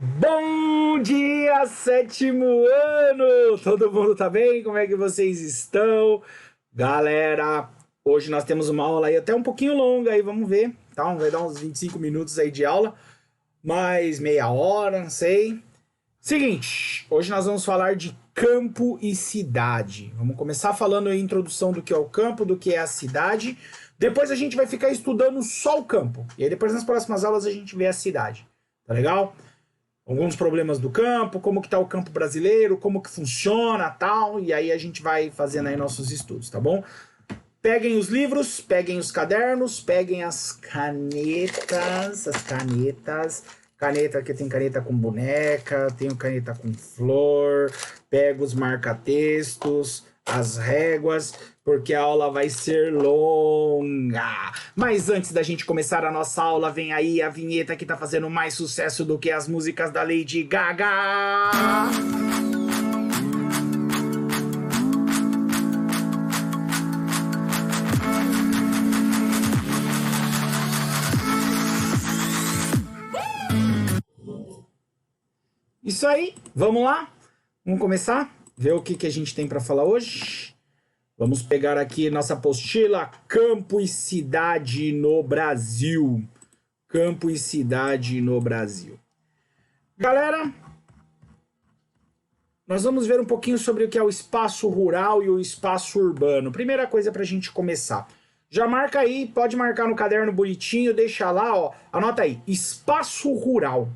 Bom dia, sétimo ano! Todo mundo tá bem? Como é que vocês estão? Galera, hoje nós temos uma aula aí até um pouquinho longa aí, vamos ver, tá? Vai dar uns 25 minutos aí de aula, mais meia hora, não sei. Seguinte, hoje nós vamos falar de campo e cidade. Vamos começar falando a introdução do que é o campo, do que é a cidade. Depois a gente vai ficar estudando só o campo. E aí depois nas próximas aulas a gente vê a cidade. Tá legal? Alguns problemas do campo, como que tá o campo brasileiro, como que funciona, tal, e aí a gente vai fazendo aí nossos estudos, tá bom? Peguem os livros, peguem os cadernos, peguem as canetas. Caneta, aqui tem caneta com boneca, tenho caneta com flor, pego os marca-textos, as réguas, porque a aula vai ser longa. Mas antes da gente começar a nossa aula, vem aí a vinheta que tá fazendo mais sucesso do que as músicas da Lady Gaga. Isso aí, vamos lá? Vamos começar? Ver o que a gente tem para falar hoje? Vamos pegar aqui nossa apostila Campo e Cidade no Brasil. Campo e Cidade no Brasil. Galera, nós vamos ver um pouquinho sobre o que é o espaço rural e o espaço urbano. Primeira coisa para a gente começar. Já marca aí, pode marcar no caderno bonitinho, deixa lá, ó. Anota aí, espaço rural.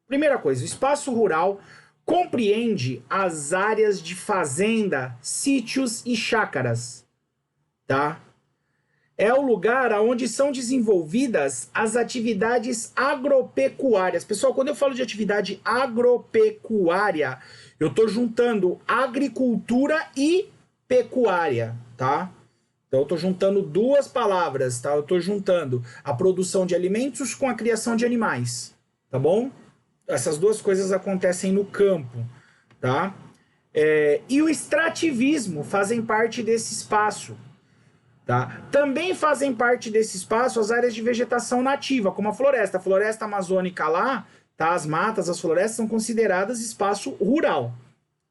Primeira coisa, o espaço rural compreende as áreas de fazenda, sítios e chácaras, tá? É o lugar onde são desenvolvidas as atividades agropecuárias. Pessoal, quando eu falo de atividade agropecuária, eu estou juntando agricultura e pecuária, tá? Então eu estou juntando duas palavras, tá? Eu estou juntando a produção de alimentos com a criação de animais, tá bom? Essas duas coisas acontecem no campo, tá? E o extrativismo fazem parte desse espaço, tá? Também fazem parte desse espaço as áreas de vegetação nativa, como a floresta. A floresta amazônica lá, tá? As matas, as florestas são consideradas espaço rural,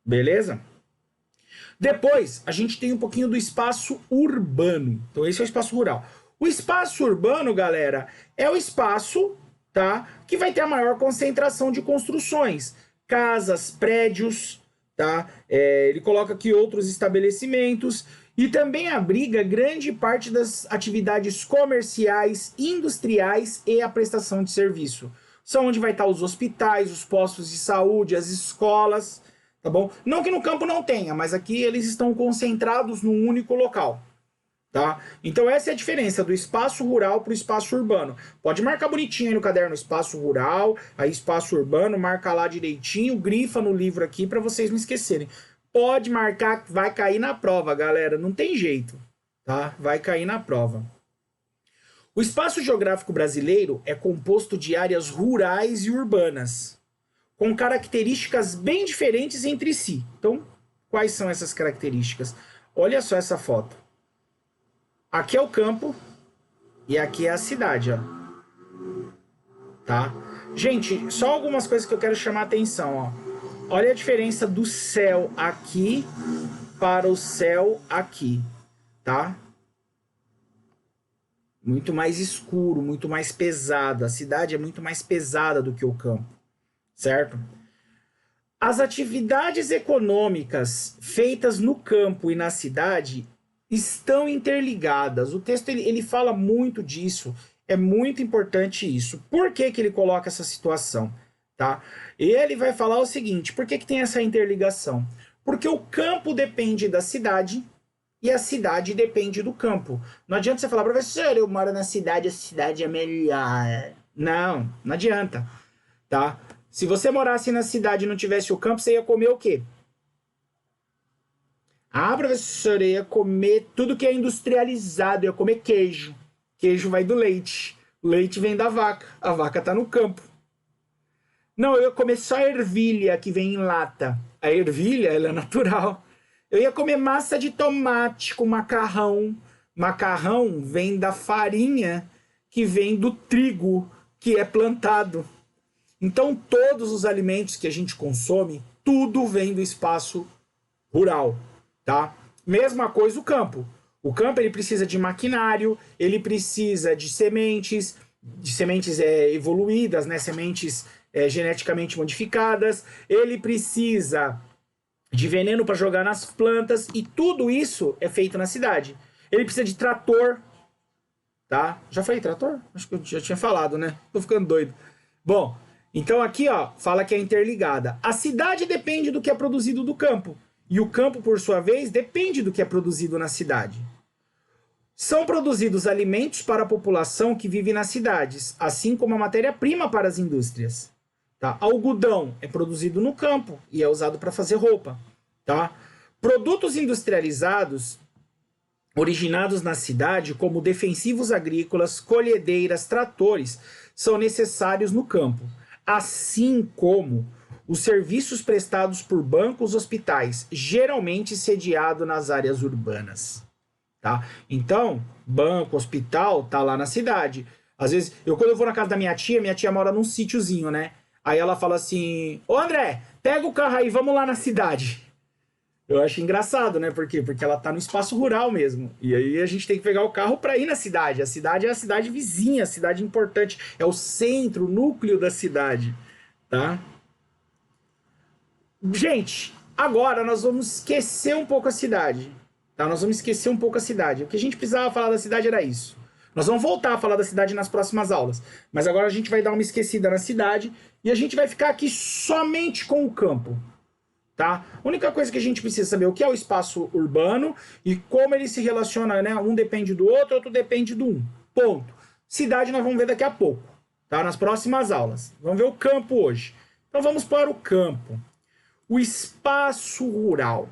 beleza? Depois, a gente tem um pouquinho do espaço urbano. Então esse é o espaço rural. O espaço urbano, galera, é o espaço, tá, que vai ter a maior concentração de construções, casas, prédios, tá? Ele coloca aqui outros estabelecimentos e também abriga grande parte das atividades comerciais, industriais e a prestação de serviço. São onde vai estar os hospitais, os postos de saúde, as escolas, tá bom? Não que no campo não tenha, mas aqui eles estão concentrados num único local. Tá? Então essa é a diferença do espaço rural para o espaço urbano. Pode marcar bonitinho aí no caderno espaço rural, aí espaço urbano, marca lá direitinho, grifa no livro aqui para vocês não esquecerem. Pode marcar, vai cair na prova, galera, não tem jeito, tá? Vai cair na prova. O espaço geográfico brasileiro é composto de áreas rurais e urbanas, com características bem diferentes entre si. Então, quais são essas características? Olha só essa foto. Aqui é o campo e aqui é a cidade, ó. Tá? Gente, só algumas coisas que eu quero chamar a atenção, ó. Olha a diferença do céu aqui para o céu aqui, tá? Muito mais escuro, muito mais pesado. A cidade é muito mais pesada do que o campo, certo? As atividades econômicas feitas no campo e na cidade estão interligadas. O texto ele fala muito disso. É muito importante isso. Por que ele coloca essa situação? Tá? Ele vai falar o seguinte: por que tem essa interligação? Porque o campo depende da cidade e a cidade depende do campo. Não adianta você falar, professor, eu moro na cidade, a cidade é melhor. Não, não adianta. Tá? Se você morasse na cidade e não tivesse o campo, você ia comer o quê? Ah, professor, eu ia comer tudo que é industrializado, eu ia comer queijo. Queijo vai do leite. O leite vem da vaca. A vaca tá no campo. Não, eu ia comer só ervilha que vem em lata. A ervilha, ela é natural. Eu ia comer massa de tomate com macarrão. Macarrão vem da farinha que vem do trigo que é plantado. Então, todos os alimentos que a gente consome, tudo vem do espaço rural, tá? Mesma coisa o campo. O campo ele precisa de maquinário, ele precisa de sementes evoluídas, né? Sementes geneticamente modificadas, ele precisa de veneno para jogar nas plantas e tudo isso é feito na cidade. Ele precisa de trator, tá? Já falei trator? Acho que eu já tinha falado, né? Tô ficando doido. Bom, então aqui, ó, fala que é interligada. A cidade depende do que é produzido do campo. E o campo, por sua vez, depende do que é produzido na cidade. São produzidos alimentos para a população que vive nas cidades, assim como a matéria-prima para as indústrias. Tá? Algodão é produzido no campo e é usado para fazer roupa. Tá? Produtos industrializados originados na cidade, como defensivos agrícolas, colhedeiras, tratores, são necessários no campo, assim como os serviços prestados por bancos, hospitais, geralmente sediados nas áreas urbanas. Tá? Então, banco, hospital, tá lá na cidade. Às vezes, quando eu vou na casa da minha tia mora num sítiozinho, né? Aí ela fala assim, ô André, pega o carro aí, vamos lá na cidade. Eu acho engraçado, né? Por quê? Porque ela tá no espaço rural mesmo. E aí a gente tem que pegar o carro para ir na cidade. A cidade é a cidade vizinha, a cidade importante. É o centro, o núcleo da cidade, tá? Gente, agora nós vamos esquecer um pouco a cidade. Tá? Nós vamos esquecer um pouco a cidade. O que a gente precisava falar da cidade era isso. Nós vamos voltar a falar da cidade nas próximas aulas. Mas agora a gente vai dar uma esquecida na cidade e a gente vai ficar aqui somente com o campo. Tá? A única coisa que a gente precisa saber é o que é o espaço urbano e como ele se relaciona, né? Um depende do outro, outro depende do um. Ponto. Cidade nós vamos ver daqui a pouco, tá? Nas próximas aulas. Vamos ver o campo hoje. Então vamos para o campo. O espaço rural.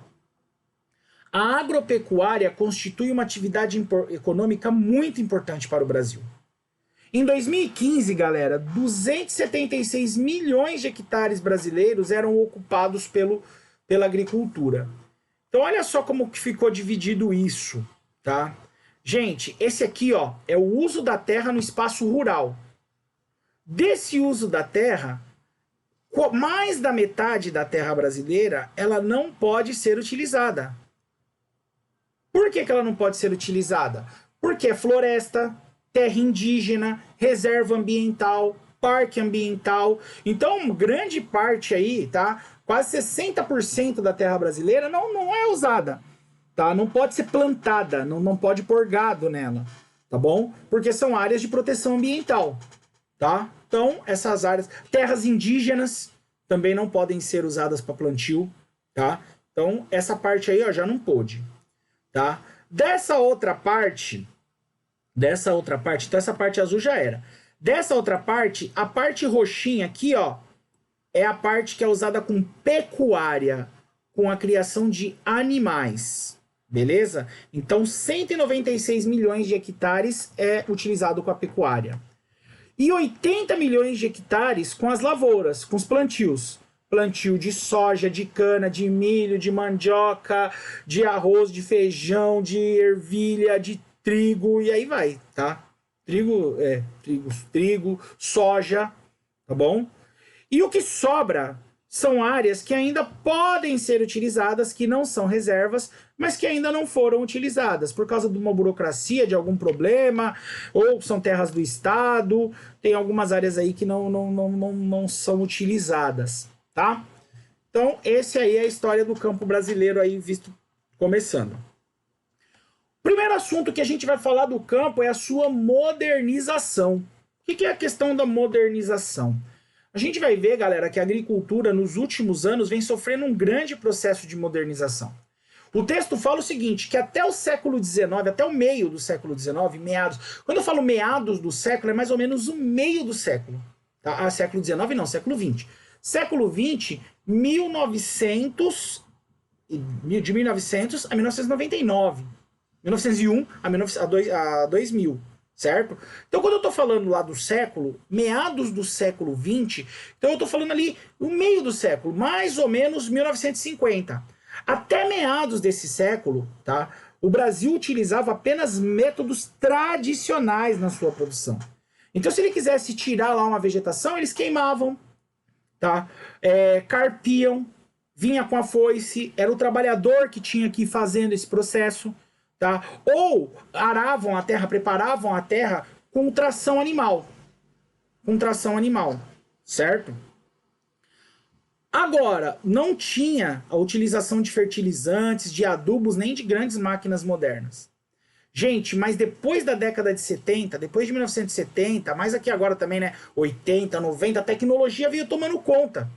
A agropecuária constitui uma atividade econômica muito importante para o Brasil. Em 2015, galera, 276 milhões de hectares brasileiros eram ocupados pela agricultura. Então, olha só como que ficou dividido isso, tá? Gente, esse aqui, ó, é o uso da terra no espaço rural. Desse uso da terra, mais da metade da terra brasileira, ela não pode ser utilizada. Por que ela não pode ser utilizada? Porque é floresta, terra indígena, reserva ambiental, parque ambiental. Então, grande parte aí, tá? Quase 60% da terra brasileira não é usada, tá? Não pode ser plantada, não pode pôr gado nela, tá bom? Porque são áreas de proteção ambiental, tá? Então, essas áreas, terras indígenas também não podem ser usadas para plantio, tá? Então, essa parte aí, ó, já não pôde, tá? Dessa outra parte, então essa parte azul já era. Dessa outra parte, a parte roxinha aqui, ó, é a parte que é usada com pecuária, com a criação de animais, beleza? Então, 196 milhões de hectares é utilizado com a pecuária. E 80 milhões de hectares com as lavouras, com os plantios. Plantio de soja, de cana, de milho, de mandioca, de arroz, de feijão, de ervilha, de trigo, e aí vai, tá? Trigo, soja, tá bom? E o que sobra são áreas que ainda podem ser utilizadas, que não são reservas, mas que ainda não foram utilizadas, por causa de uma burocracia, de algum problema, ou são terras do Estado, tem algumas áreas aí que não são utilizadas, tá? Então, esse aí é a história do campo brasileiro aí, visto começando. Primeiro assunto que a gente vai falar do campo é a sua modernização. O que é a questão da modernização? A gente vai ver, galera, que a agricultura nos últimos anos vem sofrendo um grande processo de modernização. O texto fala o seguinte, que até o século XIX, até o meio do século XIX, meados, quando eu falo meados do século, é mais ou menos o meio do século. Tá? Século XIX não, século XX. Século XX, 1900, de 1900 a 1999. 1901 a 2000, certo? Então, quando eu tô falando lá do século, meados do século XX, então eu tô falando ali no meio do século, mais ou menos 1950. Até meados desse século, tá? O Brasil utilizava apenas métodos tradicionais na sua produção. Então, se ele quisesse tirar lá uma vegetação, eles queimavam, tá? Carpiam, vinha com a foice, era o trabalhador que tinha que ir fazendo esse processo, tá? Ou aravam a terra, preparavam a terra com tração animal. Com tração animal, certo? Agora, não tinha a utilização de fertilizantes, de adubos, nem de grandes máquinas modernas. Gente, mas depois da década de 70, depois de 1970, mais aqui agora também, né? 80, 90, a tecnologia veio tomando conta.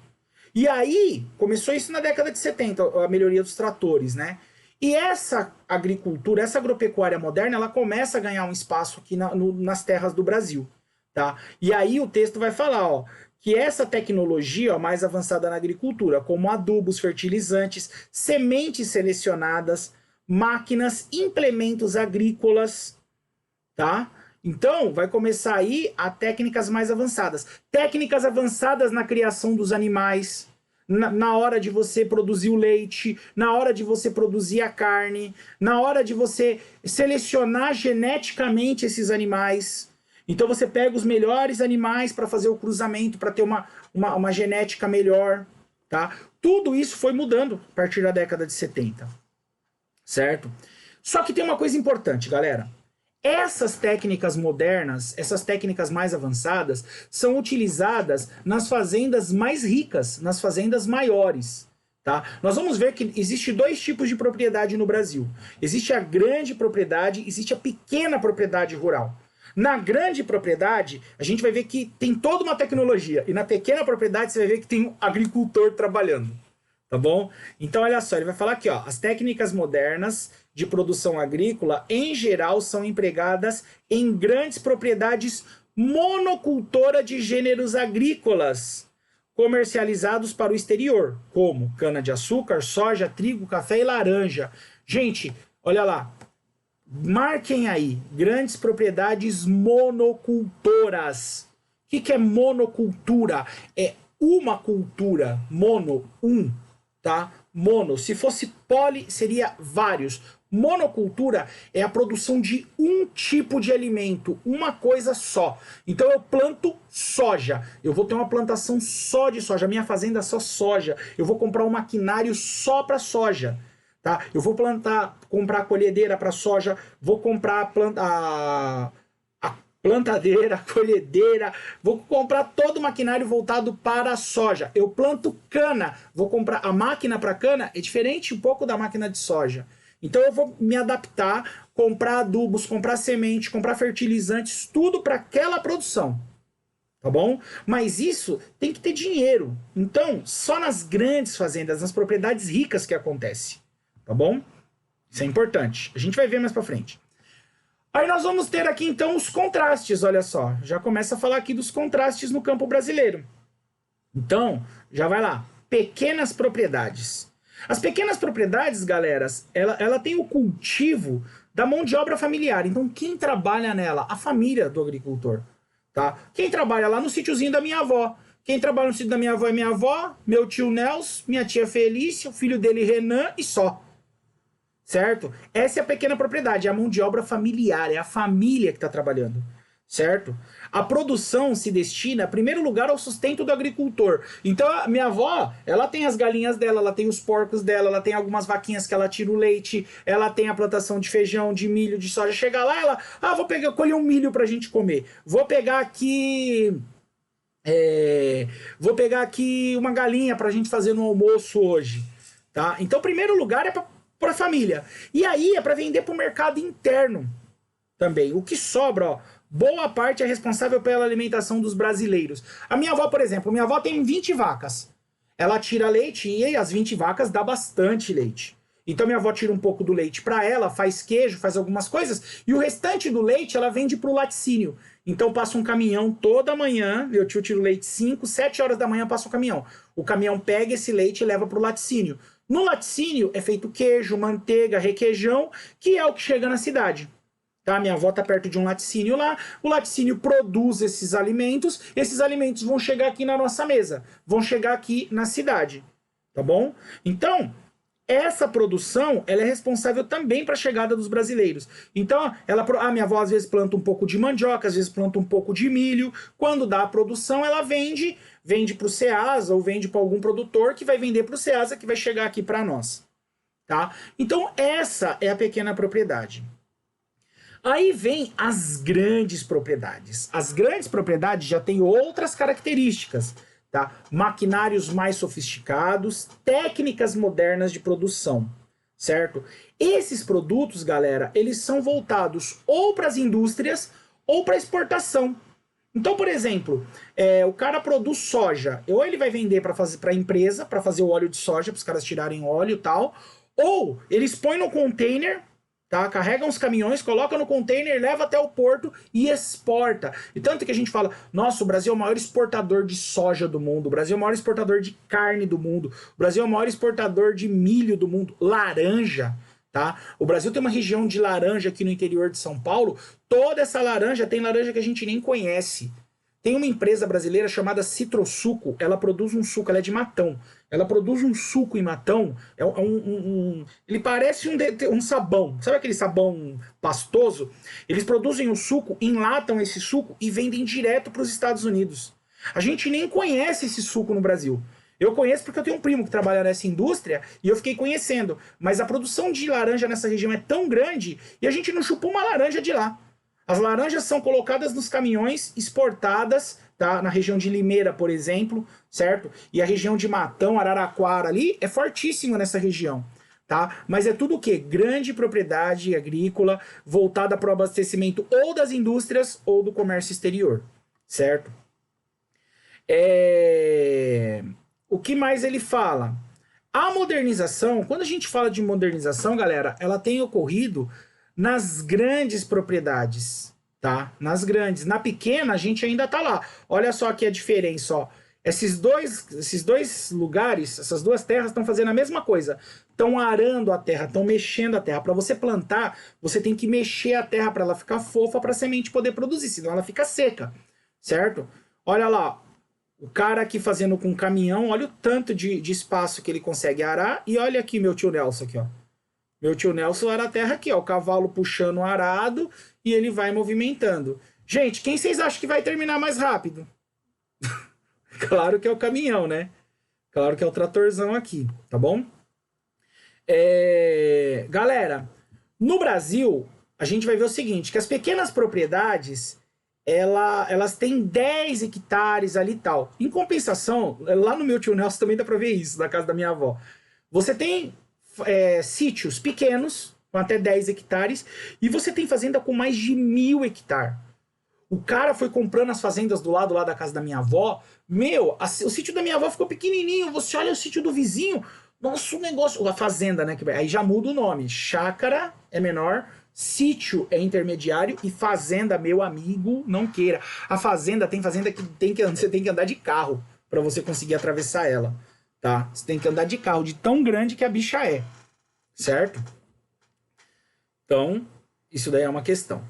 E aí, começou isso na década de 70, a melhoria dos tratores, né? E essa agricultura, essa agropecuária moderna, ela começa a ganhar um espaço aqui nas terras do Brasil, tá? E aí o texto vai falar, ó, que essa tecnologia, ó, mais avançada na agricultura, como adubos, fertilizantes, sementes selecionadas, máquinas, implementos agrícolas, tá? Então, vai começar aí a técnicas mais avançadas. Técnicas avançadas na criação dos animais, na hora de você produzir o leite, na hora de você produzir a carne, na hora de você selecionar geneticamente esses animais. Então, você pega os melhores animais para fazer o cruzamento, para ter uma genética melhor, tá? Tudo isso foi mudando a partir da década de 70, certo? Só que tem uma coisa importante, galera. Essas técnicas modernas, essas técnicas mais avançadas, são utilizadas nas fazendas mais ricas, nas fazendas maiores, tá? Nós vamos ver que existe dois tipos de propriedade no Brasil. Existe a grande propriedade, existe a pequena propriedade rural. Na grande propriedade, a gente vai ver que tem toda uma tecnologia, e na pequena propriedade você vai ver que tem um agricultor trabalhando, tá bom? Então, olha só, ele vai falar aqui, ó, as técnicas modernas de produção agrícola, em geral, são empregadas em grandes propriedades monocultora de gêneros agrícolas, comercializados para o exterior, como cana-de-açúcar, soja, trigo, café e laranja. Gente, olha lá, marquem aí, grandes propriedades monocultoras. O que é monocultura? É uma cultura, tá? Mono, se fosse poli, seria vários. Monocultura é a produção de um tipo de alimento, uma coisa só. Então eu planto soja, eu vou ter uma plantação só de soja, a minha fazenda é só soja, eu vou comprar um maquinário só para soja. Tá? Eu vou comprar colhedeira para soja, vou comprar a plantadeira, colhedeira, vou comprar todo o maquinário voltado para a soja. Eu planto cana, vou comprar a máquina para cana, é diferente um pouco da máquina de soja. Então eu vou me adaptar, comprar adubos, comprar semente, comprar fertilizantes, tudo para aquela produção. Tá bom? Mas isso tem que ter dinheiro. Então, só nas grandes fazendas, nas propriedades ricas que acontece. Tá bom? Isso é importante. A gente vai ver mais pra frente. Aí nós vamos ter aqui, então, os contrastes, olha só. Já começa a falar aqui dos contrastes no campo brasileiro. Então, já vai lá. Pequenas propriedades. As pequenas propriedades, galera, ela tem o cultivo da mão de obra familiar. Então, quem trabalha nela? A família do agricultor. Tá? Quem trabalha lá no sítiozinho da minha avó. Quem trabalha no sítio da minha avó é minha avó, meu tio Nelson, minha tia Felícia, o filho dele Renan e só. Certo? Essa é a pequena propriedade, é a mão de obra familiar, é a família que está trabalhando. Certo? A produção se destina, em primeiro lugar, ao sustento do agricultor. Então, a minha avó, ela tem as galinhas dela, ela tem os porcos dela, ela tem algumas vaquinhas que ela tira o leite, ela tem a plantação de feijão, de milho, de soja. Chega lá, ela, vou colher um milho pra gente comer. Vou pegar aqui uma galinha pra gente fazer no almoço hoje. Tá? Então, primeiro lugar é para a família. E aí é para vender para o mercado interno também. O que sobra, ó, boa parte é responsável pela alimentação dos brasileiros. A minha avó, por exemplo, minha avó tem 20 vacas. Ela tira leite e as 20 vacas dá bastante leite. Então minha avó tira um pouco do leite para ela, faz queijo, faz algumas coisas, e o restante do leite ela vende para o laticínio. Então passa um caminhão toda manhã, meu tio tira o leite 5, 7 horas da manhã passa o caminhão. O caminhão pega esse leite e leva para o laticínio. No laticínio é feito queijo, manteiga, requeijão, que é o que chega na cidade. Tá? Minha avó está perto de um laticínio lá, o laticínio produz esses alimentos vão chegar aqui na nossa mesa, vão chegar aqui na cidade, tá bom? Então, essa produção, ela é responsável também para a chegada dos brasileiros. Então, a minha avó às vezes planta um pouco de mandioca, às vezes planta um pouco de milho. Quando dá a produção, ela vende para o Ceasa ou vende para algum produtor que vai vender para o Ceasa, que vai chegar aqui para nós. Tá? Então, essa é a pequena propriedade. Aí vem as grandes propriedades. As grandes propriedades já têm outras características. Tá? Maquinários mais sofisticados, técnicas modernas de produção, certo? Esses produtos, galera, eles são voltados ou para as indústrias ou para exportação. Então, por exemplo, o cara produz soja, ou ele vai vender para a empresa, para fazer o óleo de soja, para os caras tirarem óleo e tal, ou eles põem no container, tá? Carregam os caminhões, colocam no container, leva até o porto e exporta. E tanto que a gente fala, nossa, o Brasil é o maior exportador de soja do mundo, o Brasil é o maior exportador de carne do mundo, o Brasil é o maior exportador de milho do mundo, laranja, tá? O Brasil tem uma região de laranja aqui no interior de São Paulo, toda essa laranja tem laranja que a gente nem conhece. Tem uma empresa brasileira chamada Citrosuco, ela produz um suco, ela é de Matão. Ela produz um suco em Matão, ele parece um sabão, sabe aquele sabão pastoso? Eles produzem o suco, enlatam esse suco e vendem direto para os Estados Unidos. A gente nem conhece esse suco no Brasil. Eu conheço porque eu tenho um primo que trabalha nessa indústria e eu fiquei conhecendo. Mas a produção de laranja nessa região é tão grande e a gente não chupou uma laranja de lá. As laranjas são colocadas nos caminhões, exportadas, tá? Na região de Limeira, por exemplo, certo? E a região de Matão, Araraquara ali, é fortíssima nessa região, tá? Mas é tudo o quê? Grande propriedade agrícola voltada para o abastecimento ou das indústrias ou do comércio exterior, certo? O que mais ele fala? A modernização, quando a gente fala de modernização, galera, ela tem ocorrido nas grandes propriedades, tá? Nas grandes. Na pequena, a gente ainda tá lá. Olha só aqui a diferença, ó. Esses dois lugares, essas duas terras estão fazendo a mesma coisa. Estão arando a terra, estão mexendo a terra. Para você plantar, você tem que mexer a terra para ela ficar fofa, para a semente poder produzir, senão ela fica seca, certo? Olha lá, o cara aqui fazendo com caminhão, olha o tanto de espaço que ele consegue arar. E olha aqui meu tio Nelson aqui, ó. Meu tio Nelson era a terra aqui, ó, o cavalo puxando o arado e ele vai movimentando. Gente, quem vocês acham que vai terminar mais rápido? Claro que é o caminhão, né? Claro que é o tratorzão aqui, tá bom? Galera, no Brasil, a gente vai ver o seguinte, que as pequenas propriedades, elas têm 10 hectares ali e tal. Em compensação, lá no meu tio Nelson também dá pra ver isso, na casa da minha avó. Você tem sítios pequenos, com até 10 hectares, e você tem fazenda com mais de 1.000 hectares. O cara foi comprando as fazendas do lado lá da casa da minha avó. Meu, o sítio da minha avó ficou pequenininho. Você olha o sítio do vizinho. Nossa, o negócio... A fazenda, né? Aí já muda o nome. Chácara é menor, sítio é intermediário e fazenda, meu amigo, não queira. A fazenda tem fazenda que você tem que andar de carro para você conseguir atravessar ela. Tá? Você tem que andar de carro, de tão grande que a bicha é. Certo? Então, isso daí é uma questão.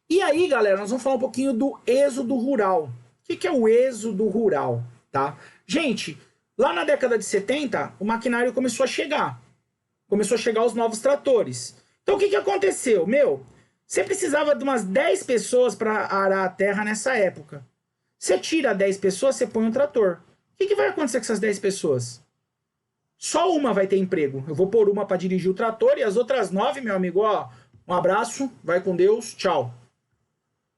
E aí, galera, nós vamos falar um pouquinho do êxodo rural. O que é o êxodo rural? Tá? Gente, lá na década de 70, o maquinário começou a chegar. Começou a chegar os novos tratores. Então, o que aconteceu? Meu, você precisava de umas 10 pessoas para arar a terra nessa época. Você tira 10 pessoas, você põe um trator. O que vai acontecer com essas 10 pessoas? Só uma vai ter emprego. Eu vou pôr uma para dirigir o trator e as outras 9, meu amigo, ó, um abraço, vai com Deus, tchau.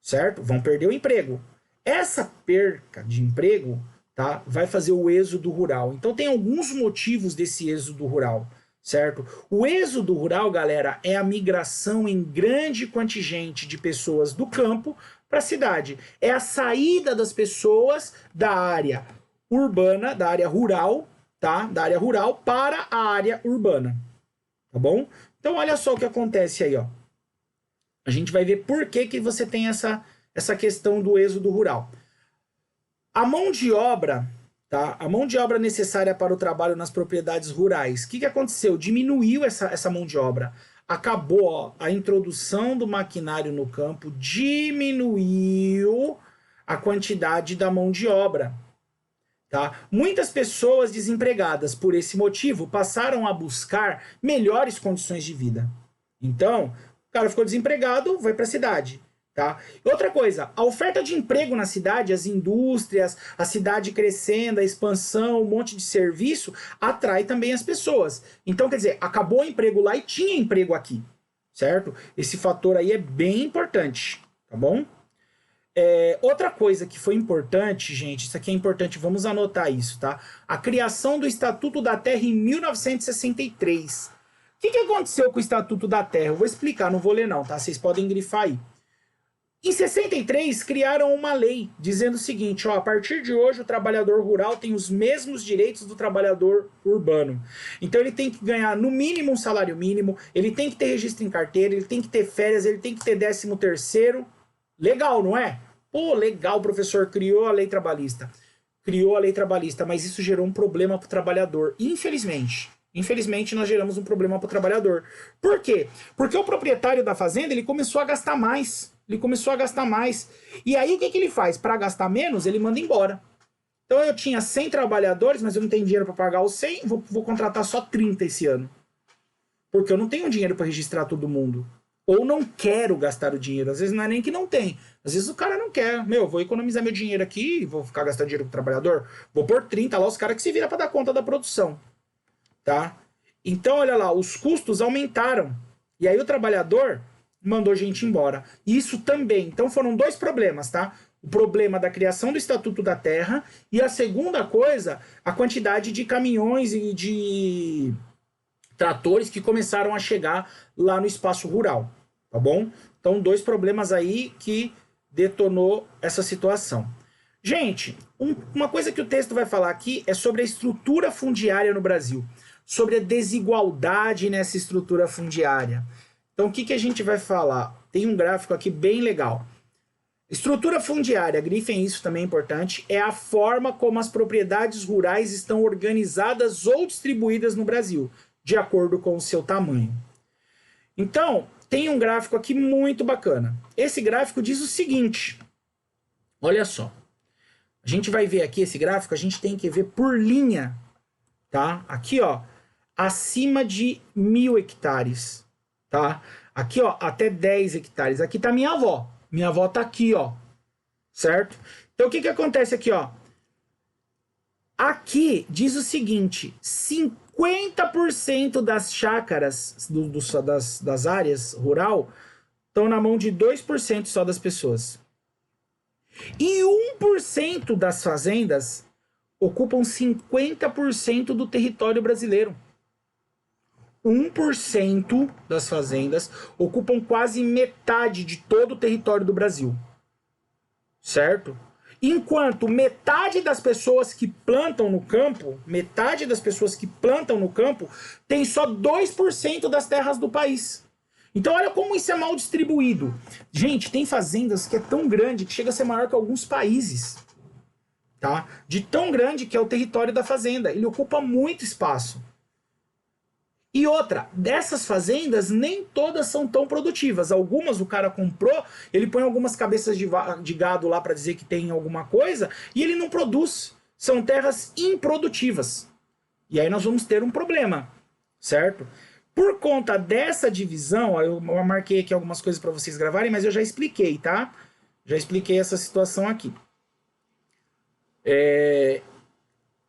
Certo? Vão perder o emprego. Essa perca de emprego, tá, vai fazer o êxodo rural. Então tem alguns motivos desse êxodo rural, certo? O êxodo rural, galera, é a migração em grande contingente de pessoas do campo para a cidade. É a saída das pessoas da área urbana, da área rural, tá? Da área rural para a área urbana. Tá bom? Então olha só o que acontece aí, ó. A gente vai ver por que você tem essa questão do êxodo rural. A mão de obra, tá? A mão de obra necessária para o trabalho nas propriedades rurais. O que aconteceu? Diminuiu essa mão de obra. Acabou, ó, a introdução do maquinário no campo, diminuiu a quantidade da mão de obra. Tá? Muitas pessoas desempregadas por esse motivo passaram a buscar melhores condições de vida. Então, o cara ficou desempregado, vai para a cidade. Tá? Outra coisa, a oferta de emprego na cidade, as indústrias, a cidade crescendo, a expansão, um monte de serviço, atrai também as pessoas. Então, quer dizer, acabou o emprego lá e tinha emprego aqui, certo? Esse fator aí é bem importante, tá bom? Outra coisa que foi importante, gente, isso aqui é importante, vamos anotar isso, tá? A criação do Estatuto da Terra em 1963. O que aconteceu com o Estatuto da Terra? Eu vou explicar, não vou ler não, tá? Vocês podem grifar aí. Em 63, criaram uma lei dizendo o seguinte, ó, a partir de hoje o trabalhador rural tem os mesmos direitos do trabalhador urbano. Então ele tem que ganhar no mínimo um salário mínimo, ele tem que ter registro em carteira, ele tem que ter férias, ele tem que ter 13º. Legal, não é? Pô, legal, o professor criou a lei trabalhista. Criou a lei trabalhista, mas isso gerou um problema para o trabalhador. Infelizmente. Infelizmente, nós geramos um problema para o trabalhador. Por quê? Porque o proprietário da fazenda, ele começou a gastar mais. Ele começou a gastar mais. E aí, o que ele faz? Para gastar menos, ele manda embora. Então, eu tinha 100 trabalhadores, mas eu não tenho dinheiro para pagar os 100, vou contratar só 30 esse ano. Porque eu não tenho dinheiro para registrar todo mundo. Ou não quero gastar o dinheiro. Às vezes não é nem que não tem. Às vezes o cara não quer. Vou economizar meu dinheiro aqui, vou ficar gastando dinheiro com o trabalhador. Vou pôr 30 lá, os caras que se viram para dar conta da produção. Tá? Então, olha lá, os custos aumentaram. E aí o trabalhador mandou gente embora. Isso também. Então foram dois problemas, tá? O problema da criação do Estatuto da Terra e a segunda coisa, a quantidade de caminhões e de tratores que começaram a chegar lá no espaço rural, tá bom? Então, dois problemas aí que detonou essa situação. Gente, uma coisa que o texto vai falar aqui é sobre a estrutura fundiária no Brasil, sobre a desigualdade nessa estrutura fundiária. Então, o que a gente vai falar? Tem um gráfico aqui bem legal. Estrutura fundiária, grifem isso também é importante, é a forma como as propriedades rurais estão organizadas ou distribuídas no Brasil, de acordo com o seu tamanho. Então, tem um gráfico aqui muito bacana. Esse gráfico diz o seguinte, olha só. A gente vai ver aqui esse gráfico, a gente tem que ver por linha, tá? Aqui, ó, acima de 1.000 hectares, tá? Aqui, ó, até 10 hectares. Aqui tá minha avó. Minha avó tá aqui, ó. Certo? Então, o que acontece aqui, ó? Aqui diz o seguinte, 50% das chácaras das áreas rural estão na mão de 2% só das pessoas. E 1% das fazendas ocupam 50% do território brasileiro. 1% das fazendas ocupam quase metade de todo o território do Brasil. Certo? Enquanto metade das pessoas que plantam no campo, tem só 2% das terras do país. Então olha como isso é mal distribuído. Gente, tem fazendas que é tão grande que chega a ser maior que alguns países. Tá? De tão grande que é o território da fazenda. Ele ocupa muito espaço. E outra, dessas fazendas, nem todas são tão produtivas. Algumas o cara comprou, ele põe algumas cabeças de gado lá para dizer que tem alguma coisa, e ele não produz. São terras improdutivas. E aí nós vamos ter um problema, certo? Por conta dessa divisão, ó, eu marquei aqui algumas coisas para vocês gravarem, mas eu já expliquei, tá? Já expliquei essa situação aqui.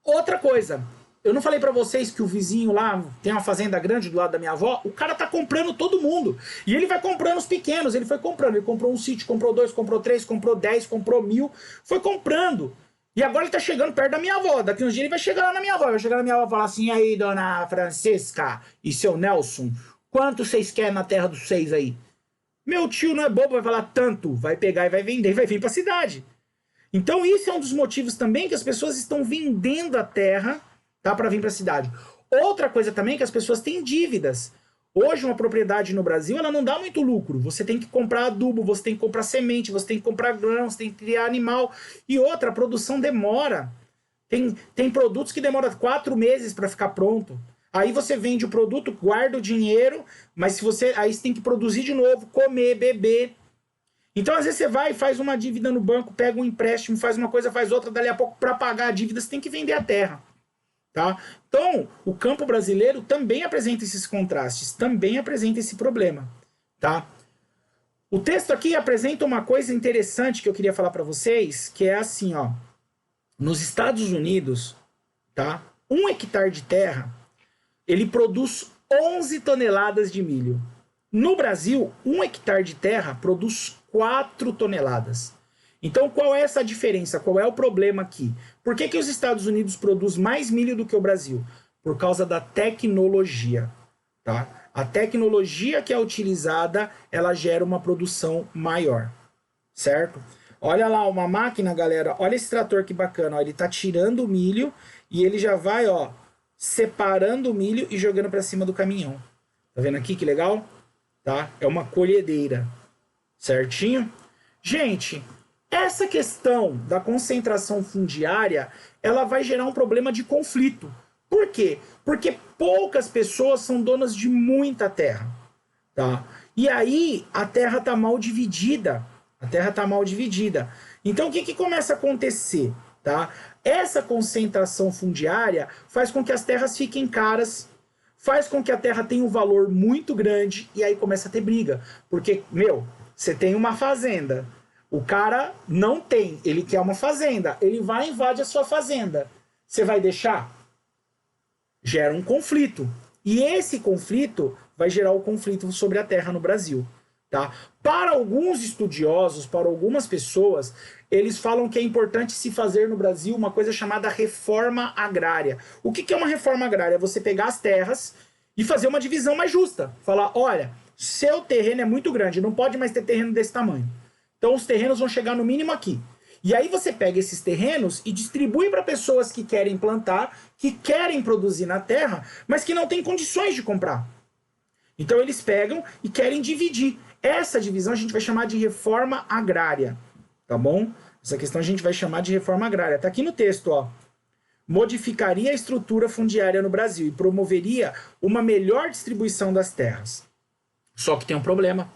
Outra coisa... Eu não falei pra vocês que o vizinho lá tem uma fazenda grande do lado da minha avó? O cara tá comprando todo mundo. E ele vai comprando os pequenos. Ele foi comprando. Ele comprou um sítio, comprou 2, comprou 3, comprou 10, comprou 1.000. Foi comprando. E agora ele tá chegando perto da minha avó. Daqui uns dias ele vai chegar lá na minha avó. Vai chegar na minha avó e falar assim, aí, dona Francisca e seu Nelson, quanto vocês querem na terra dos 6 aí? Meu tio não é bobo, vai falar tanto. Vai pegar e vai vender e vai vir pra cidade. Então isso é um dos motivos também que as pessoas estão vendendo a terra, tá, para vir para a cidade. Outra coisa também é que as pessoas têm dívidas. Hoje uma propriedade no Brasil ela não dá muito lucro. Você tem que comprar adubo, você tem que comprar semente, você tem que comprar grão, você tem que criar animal. E outra, a produção demora. Tem produtos que demoram 4 meses para ficar pronto. Aí você vende o produto, guarda o dinheiro, mas aí você tem que produzir de novo, comer, beber. Então, às vezes, você vai e faz uma dívida no banco, pega um empréstimo, faz uma coisa, faz outra, dali a pouco, para pagar a dívida, você tem que vender a terra. Tá? Então, o campo brasileiro também apresenta esses contrastes, também apresenta esse problema. Tá? O texto aqui apresenta uma coisa interessante que eu queria falar para vocês, que é assim, ó. Nos Estados Unidos, tá? 1 hectare de terra, ele produz 11 toneladas de milho. No Brasil, 1 hectare de terra produz 4 toneladas. Então, qual é essa diferença? Qual é o problema aqui? Por que os Estados Unidos produzem mais milho do que o Brasil? Por causa da tecnologia, tá? A tecnologia que é utilizada, ela gera uma produção maior, certo? Olha lá uma máquina, galera. Olha esse trator que bacana. Ó. Ele tá tirando o milho e ele já vai, ó, separando o milho e jogando para cima do caminhão. Tá vendo aqui que legal? Tá? É uma colhedeira. Certinho? Gente, essa questão da concentração fundiária, ela vai gerar um problema de conflito. Por quê? Porque poucas pessoas são donas de muita terra, tá? E aí a terra tá mal dividida. A terra tá mal dividida. Então o que começa a acontecer, tá? Essa concentração fundiária faz com que as terras fiquem caras, faz com que a terra tenha um valor muito grande e aí começa a ter briga. Porque, você tem uma fazenda, o cara não tem, ele quer uma fazenda, ele vai e invade a sua fazenda. Você vai deixar? Gera um conflito. E esse conflito vai gerar o conflito sobre a terra no Brasil. Tá? Para alguns estudiosos, para algumas pessoas, eles falam que é importante se fazer no Brasil uma coisa chamada reforma agrária. O que é uma reforma agrária? É você pegar as terras e fazer uma divisão mais justa. Falar, olha, seu terreno é muito grande, não pode mais ter terreno desse tamanho. Então os terrenos vão chegar no mínimo aqui. E aí você pega esses terrenos e distribui para pessoas que querem plantar, que querem produzir na terra, mas que não têm condições de comprar. Então eles pegam e querem dividir. Essa divisão a gente vai chamar de reforma agrária, tá bom? Essa questão a gente vai chamar de reforma agrária. Tá aqui no texto, ó. Modificaria a estrutura fundiária no Brasil e promoveria uma melhor distribuição das terras. Só que tem um problema.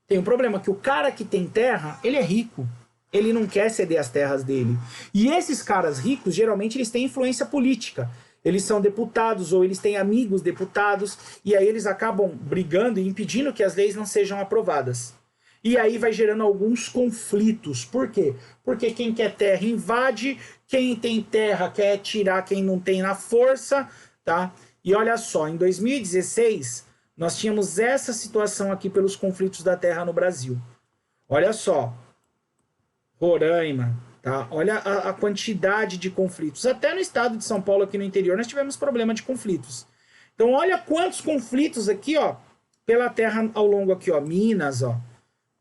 Tem um problema que o cara que tem terra, ele é rico. Ele não quer ceder as terras dele. E esses caras ricos, geralmente, eles têm influência política. Eles são deputados ou eles têm amigos deputados e aí eles acabam brigando e impedindo que as leis não sejam aprovadas. E aí vai gerando alguns conflitos. Por quê? Porque quem quer terra invade, quem tem terra quer tirar quem não tem na força, tá? E olha só, em 2016, nós tínhamos essa situação aqui pelos conflitos da terra no Brasil. Olha só, Roraima, tá? Olha a quantidade de conflitos. Até no estado de São Paulo, aqui no interior, nós tivemos problema de conflitos. Então, olha quantos conflitos aqui, ó, pela terra ao longo aqui, ó, Minas, ó,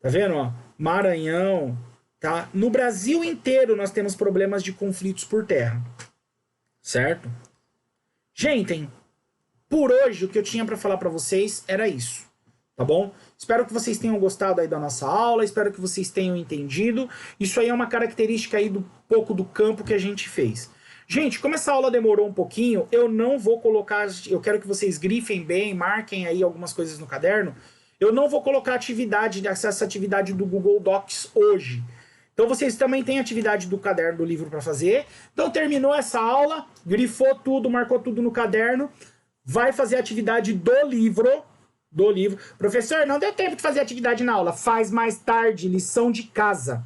tá vendo, ó, Maranhão, tá? No Brasil inteiro nós temos problemas de conflitos por terra, certo? Gente, por hoje o que eu tinha para falar para vocês era isso, tá bom? Espero que vocês tenham gostado aí da nossa aula, espero que vocês tenham entendido. Isso aí é uma característica aí do pouco do campo que a gente fez. Gente, como essa aula demorou um pouquinho, eu não vou colocar, eu quero que vocês grifem bem, marquem aí algumas coisas no caderno. Eu não vou colocar atividade, essa atividade do Google Docs hoje. Então vocês também têm atividade do caderno do livro para fazer. Então terminou essa aula, grifou tudo, marcou tudo no caderno, vai fazer a atividade do livro. Professor, não deu tempo de fazer atividade na aula. Faz mais tarde, lição de casa.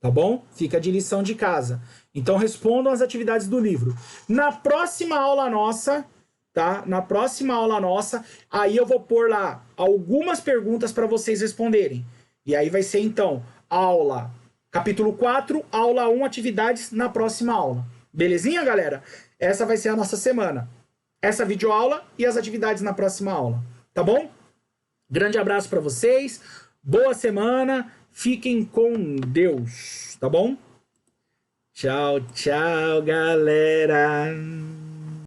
Tá bom? Fica de lição de casa. Então respondam as atividades do livro. Na próxima aula nossa, tá? Na próxima aula nossa, aí eu vou pôr lá algumas perguntas para vocês responderem. E aí vai ser então aula capítulo 4, aula 1, atividades na próxima aula. Belezinha, galera? Essa vai ser a nossa semana. Essa videoaula e as atividades na próxima aula. Tá bom? Grande abraço para vocês. Boa semana. Fiquem com Deus. Tá bom? Tchau, tchau, galera.